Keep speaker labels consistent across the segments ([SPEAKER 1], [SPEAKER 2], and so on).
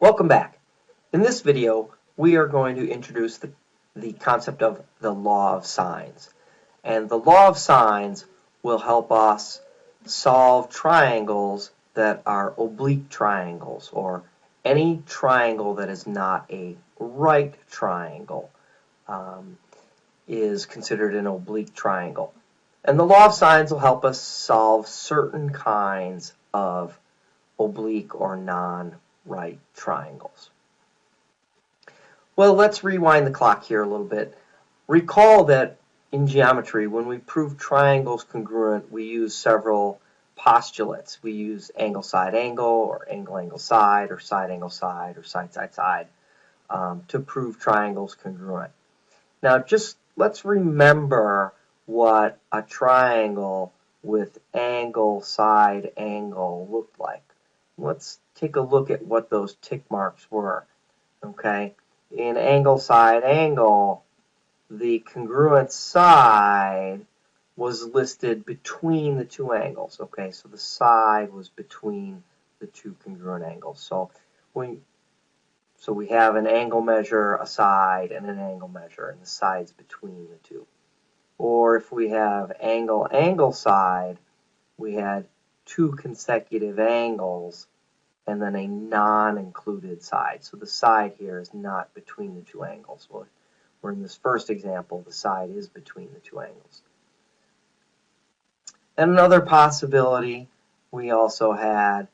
[SPEAKER 1] Welcome back. In this video, we are going to introduce the concept of the law of sines. And the law of sines will help us solve triangles that are oblique triangles, or any triangle that is not a right triangle is considered an oblique triangle. And the law of sines will help us solve certain kinds of oblique or non-right triangles. Well, let's rewind the clock here a little bit. Recall that in geometry, when we prove triangles congruent, we use several postulates. We use angle side angle, or angle angle side, or side angle side, or side side side to prove triangles congruent. Now, just let's remember what a triangle with angle side angle looked like. Let's take a look at what those tick marks were. Okay, in angle side angle, the congruent side was listed between the two angles. Okay, so the side was between the two congruent angles. So we have an angle measure, a side, and an angle measure, and the side's between the two. Or if we have angle angle side, we had two consecutive angles and then a non-included side. So the side here is not between the two angles. Where in this first example, the side is between the two angles. And another possibility, we also had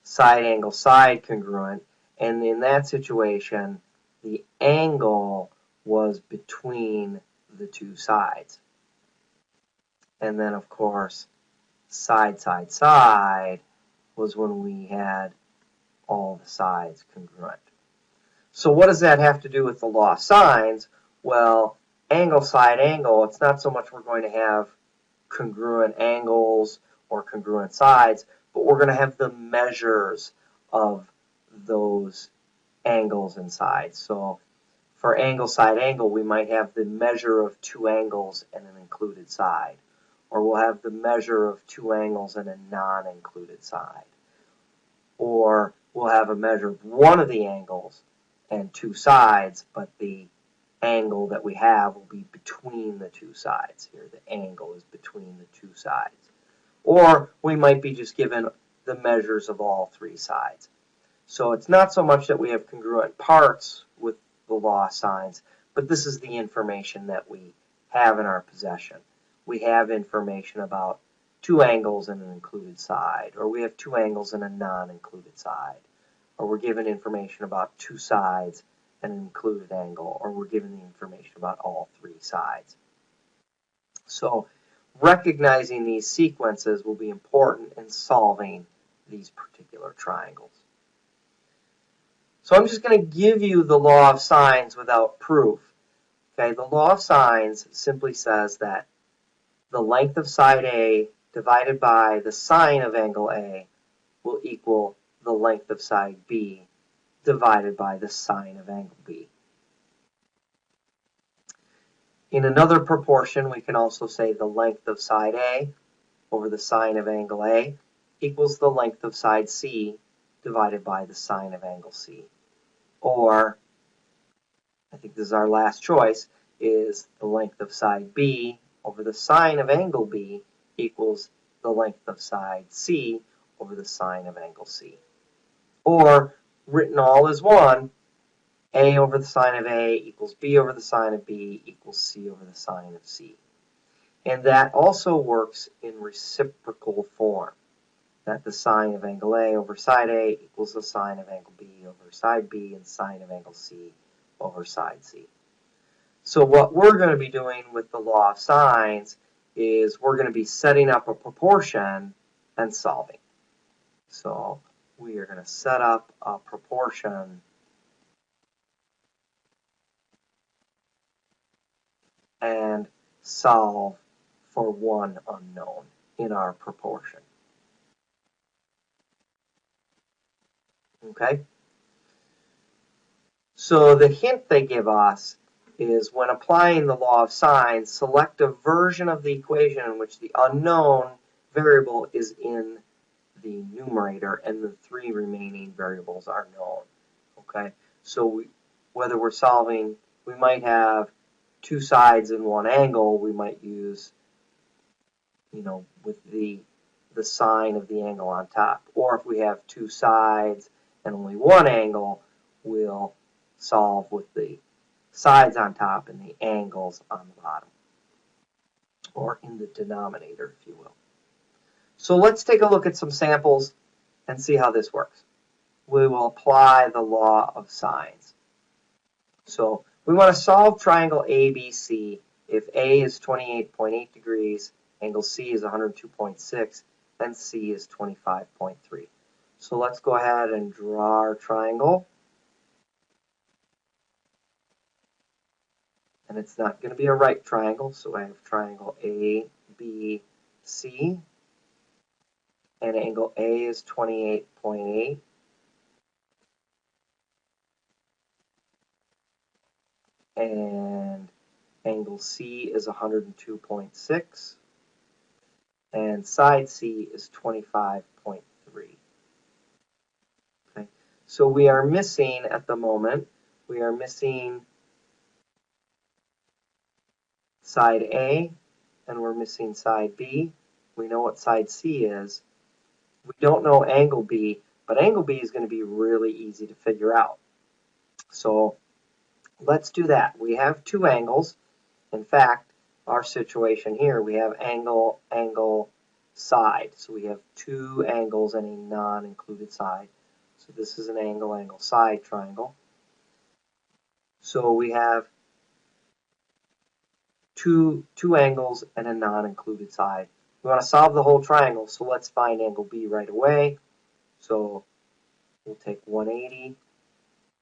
[SPEAKER 1] side angle side congruent, and in that situation, the angle was between the two sides. And then, of course, side side side was when we had all the sides congruent. So what does that have to do with the law of sines? Well, angle side angle, it's not so much we're going to have congruent angles or congruent sides, but we're going to have the measures of those angles and sides. So for angle side angle, we might have the measure of two angles and an included side. Or we'll have the measure of two angles and a non-included side. Or we'll have a measure of one of the angles and two sides, but the angle that we have will be between the two sides. Here, the angle is between the two sides. Or we might be just given the measures of all three sides. So it's not so much that we have congruent parts with the law of sines, but this is the information that we have in our possession. We have information about two angles and an included side, or we have two angles and a non-included side, or we're given information about two sides and an included angle, or we're given the information about all three sides. So recognizing these sequences will be important in solving these particular triangles. So I'm just going to give you the law of sines without proof. Okay, the law of sines simply says that the length of side A divided by the sine of angle A will equal the length of side B divided by the sine of angle B. In another proportion, we can also say the length of side A over the sine of angle A equals the length of side C divided by the sine of angle C. Or, I think this is our last choice, is the length of side B over the sine of angle B equals the length of side C over the sine of angle C. Or, written all as one, A over the sine of A equals B over the sine of B equals C over the sine of C. And that also works in reciprocal form, that the sine of angle A over side A equals the sine of angle B over side B and sine of angle C over side C. So what we're going to be doing with the law of sines is we're going to be setting up a proportion and solving. So we are going to set up a proportion and solve for one unknown in our proportion. Okay? So the hint they give us is when applying the law of sines, select a version of the equation in which the unknown variable is in the numerator and the three remaining variables are known. Okay, so whether we're solving, we might have two sides and one angle, we might use, with the sine of the angle on top. Or if we have two sides and only one angle, we'll solve with the sides on top and the angles on the bottom, or in the denominator, if you will. So let's take a look at some samples and see how this works. We will apply the law of sines. So we want to solve triangle ABC if A is 28.8 degrees, angle C is 102.6, and C is 25.3. So let's go ahead and draw our triangle. And it's not going to be a right triangle, so I have triangle ABC, and angle A is 28.8. And angle C is 102.6. And side C is 25.3. Okay, so we are missing at the moment, we are missing side A, and we're missing side B. We know what side C is. We don't know angle B, but angle B is going to be really easy to figure out. So let's do that. We have two angles. In fact, our situation here, we have angle, angle, side. So we have two angles and a non-included side. So this is an angle, angle, side triangle. So we have two angles and a non-included side. We want to solve the whole triangle, so let's find angle B right away. So we'll take 180,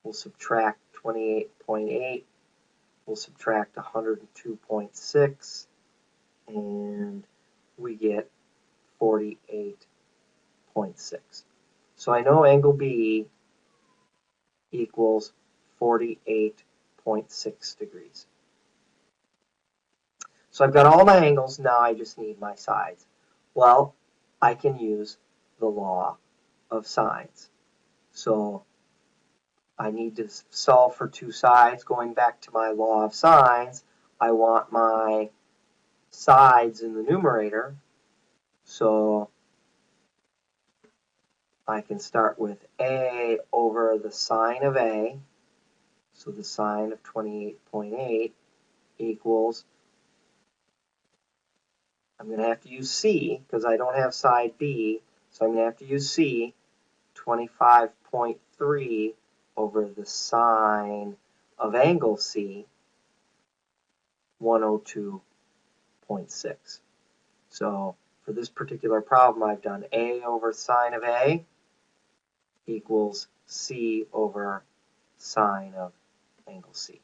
[SPEAKER 1] we'll subtract 28.8, we'll subtract 102.6, and we get 48.6. So I know angle B equals 48.6 degrees. So I've got all my angles, now I just need my sides. Well, I can use the law of sines. So I need to solve for two sides. Going back to my law of sines, I want my sides in the numerator. So I can start with A over the sine of A. So the sine of 28.8 equals, I'm going to have to use C because I don't have side B. So I'm going to have to use C, 25.3 over the sine of angle C, 102.6. So for this particular problem, I've done A over sine of A equals C over sine of angle C.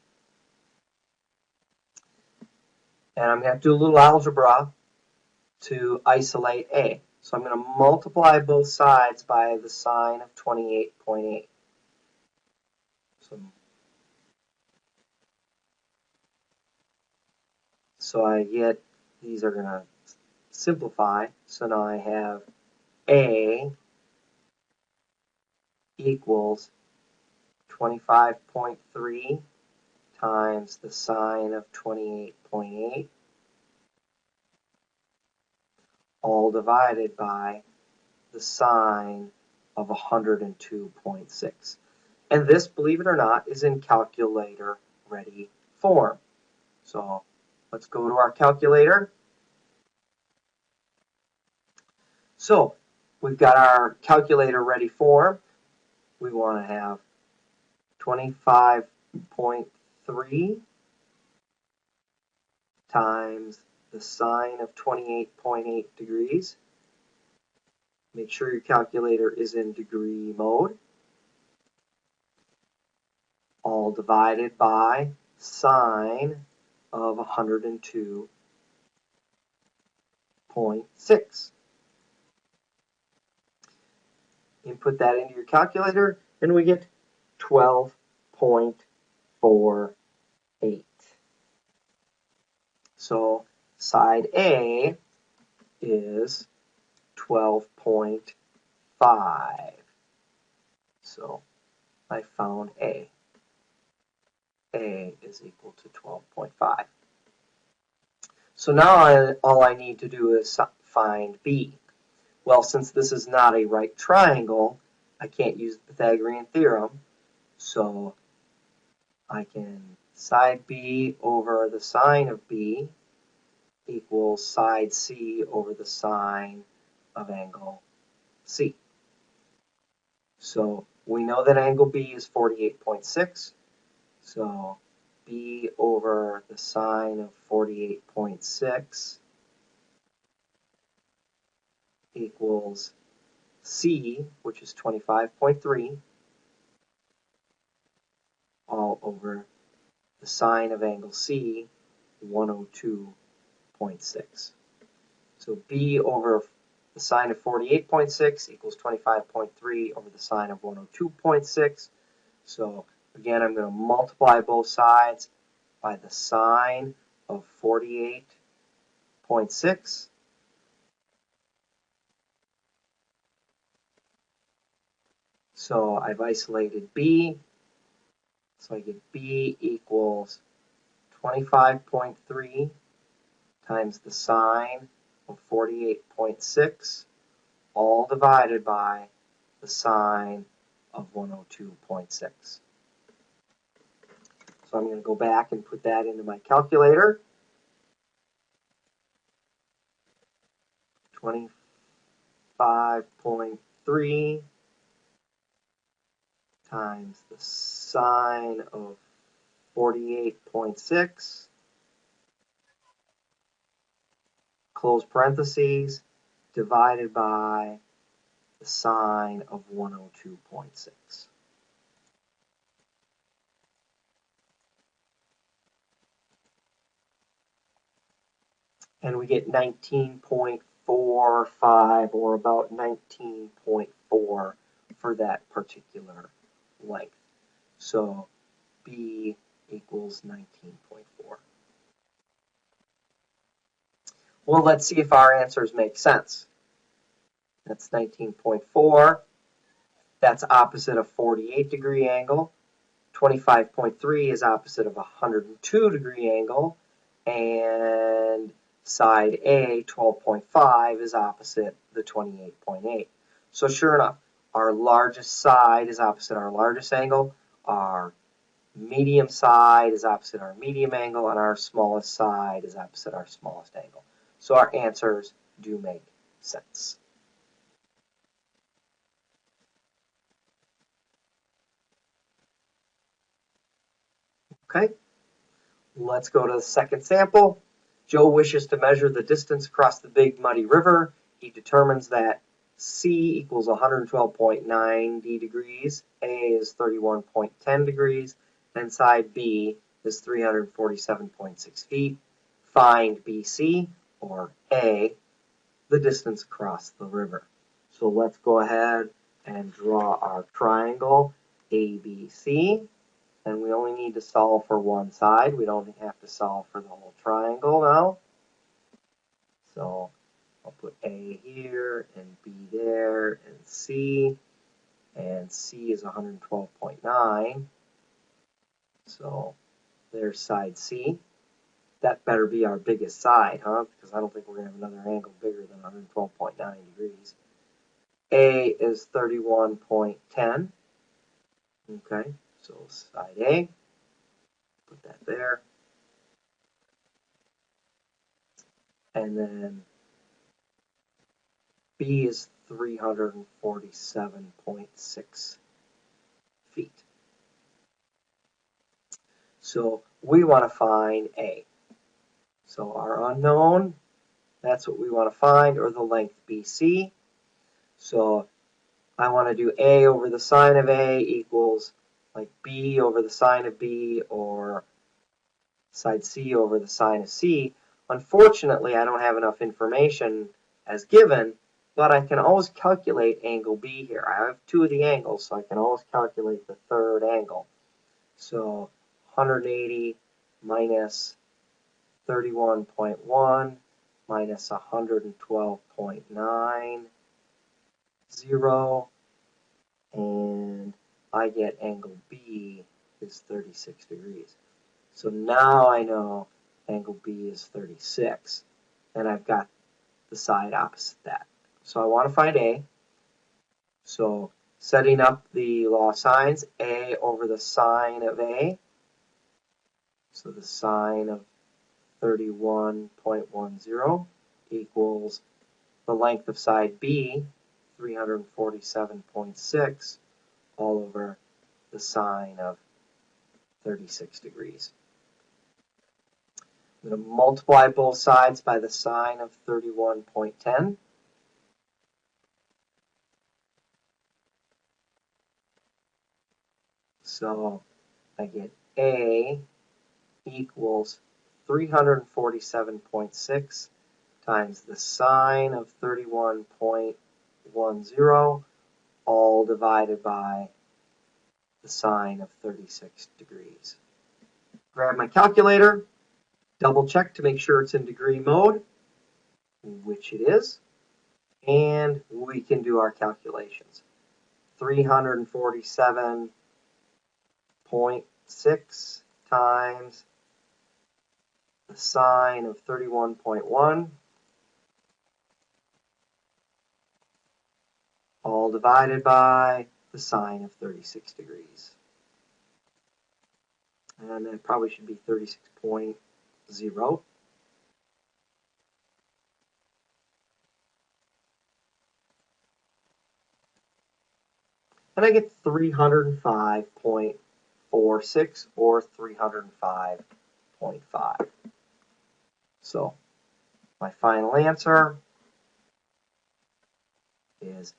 [SPEAKER 1] And I'm going to have to do a little algebra to isolate A. So I'm going to multiply both sides by the sine of 28.8. So I get, these are going to simplify. So now I have A equals 25.3 times the sine of 28.8, all divided by the sine of 102.6. And this, believe it or not, is in calculator ready form. So let's go to our calculator. So we've got our calculator ready form. We want to have 25.3 times the sine of 28.8 degrees. Make sure your calculator is in degree mode. All divided by sine of 102.6. Input that into your calculator and we get 12.48. So side A is 12.5. So I found A. A is equal to 12.5. So now all I need to do is find B. Well, since this is not a right triangle, I can't use the Pythagorean theorem, so I can side B over the sine of B equals side C over the sine of angle C. So we know that angle B is 48.6, so B over the sine of 48.6 equals C, which is 25.3, all over the sine of angle C, 102.6. So B over the sine of 48.6 equals 25.3 over the sine of 102.6. So again, I'm going to multiply both sides by the sine of 48.6. So I've isolated B. So I get B equals 25.3 times the sine of 48.6, all divided by the sine of 102.6. So I'm going to go back and put that into my calculator. 25.3 times the sine of 48.6, close parentheses, divided by the sine of 102.6. And we get 19.45 or about 19.4 for that particular length. So B equals 19.4. Well, let's see if our answers make sense. That's 19.4. That's opposite of 48-degree angle. 25.3 is opposite of a 102-degree angle. And side A, 12.5, is opposite the 28.8. So sure enough, our largest side is opposite our largest angle. Our medium side is opposite our medium angle, and our smallest side is opposite our smallest angle. So our answers do make sense. Okay, let's go to the second sample. Joe wishes to measure the distance across the Big Muddy River. He determines that C equals 112.90 degrees, A is 31.10 degrees, and side B is 347.6 feet. Find BC, or A, the distance across the river. So let's go ahead and draw our triangle ABC. And we only need to solve for one side. We don't have to solve for the whole triangle now. So I'll put A here and B there and C. And C is 112.9. So there's side C. That better be our biggest side, huh? Because I don't think we're going to have another angle bigger than 112.9 degrees. A is 31.10. Okay, so side A. Put that there. And then B is 347.6 feet. So we want to find A. So our unknown, that's what we want to find, or the length BC. So I want to do A over the sine of A equals like B over the sine of B, or side C over the sine of C. Unfortunately, I don't have enough information as given, but I can always calculate angle B here. I have two of the angles, so I can always calculate the third angle. So 180 minus 31.1 minus 112.90, and I get angle B is 36 degrees. So now I know angle B is 36, and I've got the side opposite that. So I want to find A. So setting up the law of sines, A over the sine of A. So the sine of 31.10 equals the length of side B, 347.6, all over the sine of 36 degrees. I'm going to multiply both sides by the sine of 31.10. So I get A equals 347.6 times the sine of 31.10, all divided by the sine of 36 degrees. Grab my calculator, double check to make sure it's in degree mode, which it is, and we can do our calculations. 347.6 times the sine of 31.1, all divided by the sine of 36 degrees. And that probably should be 36.0. And I get 305.46 or 305.5. So my final answer is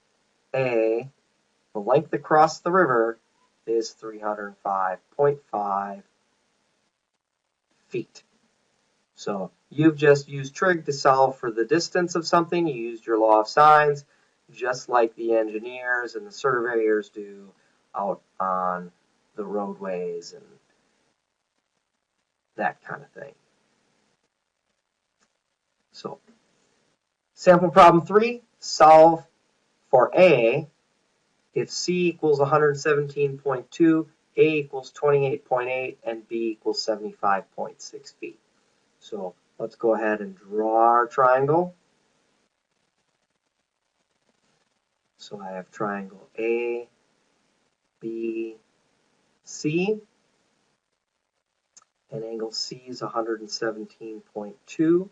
[SPEAKER 1] A, the length across the river is 305.5 feet. So you've just used trig to solve for the distance of something. You used your law of sines, just like the engineers and the surveyors do out on the roadways and that kind of thing. So sample problem 3, solve for A. If C equals 117.2, A equals 28.8, and B equals 75.6 feet. So let's go ahead and draw our triangle. So I have triangle A, B, C, and angle C is 117.2.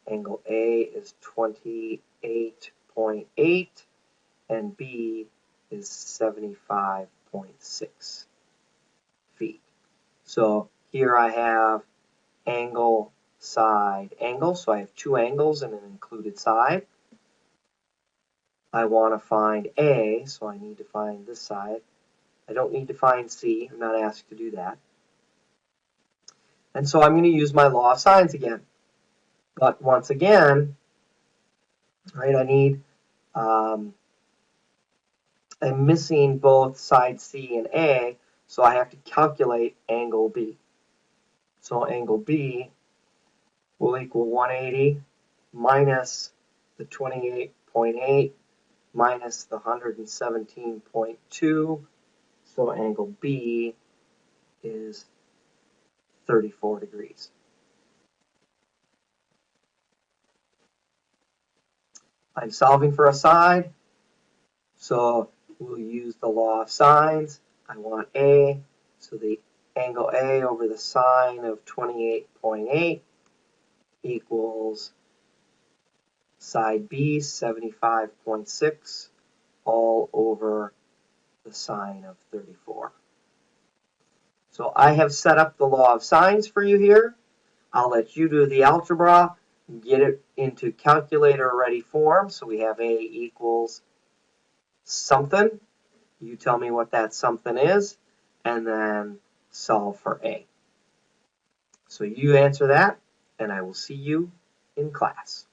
[SPEAKER 1] Angle A is 28.8, and B is 75.6 feet. So here I have angle, side, angle. So I have two angles and an included side. I want to find A, so I need to find this side. I don't need to find C. I'm not asked to do that. And so I'm going to use my law of sines again. But once again, right, I'm missing both side C and A, so I have to calculate angle B. So angle B will equal 180 minus the 28.8 minus the 117.2. So angle B is 34 degrees. I'm solving for a side, so we'll use the law of sines. I want A, so the angle A over the sine of 28.8 equals side B, 75.6, all over the sine of 34. So I have set up the law of sines for you here. I'll let you do the algebra, get it into calculator-ready form. So we have A equals something. You tell me what that something is, and then solve for A. So you answer that, and I will see you in class.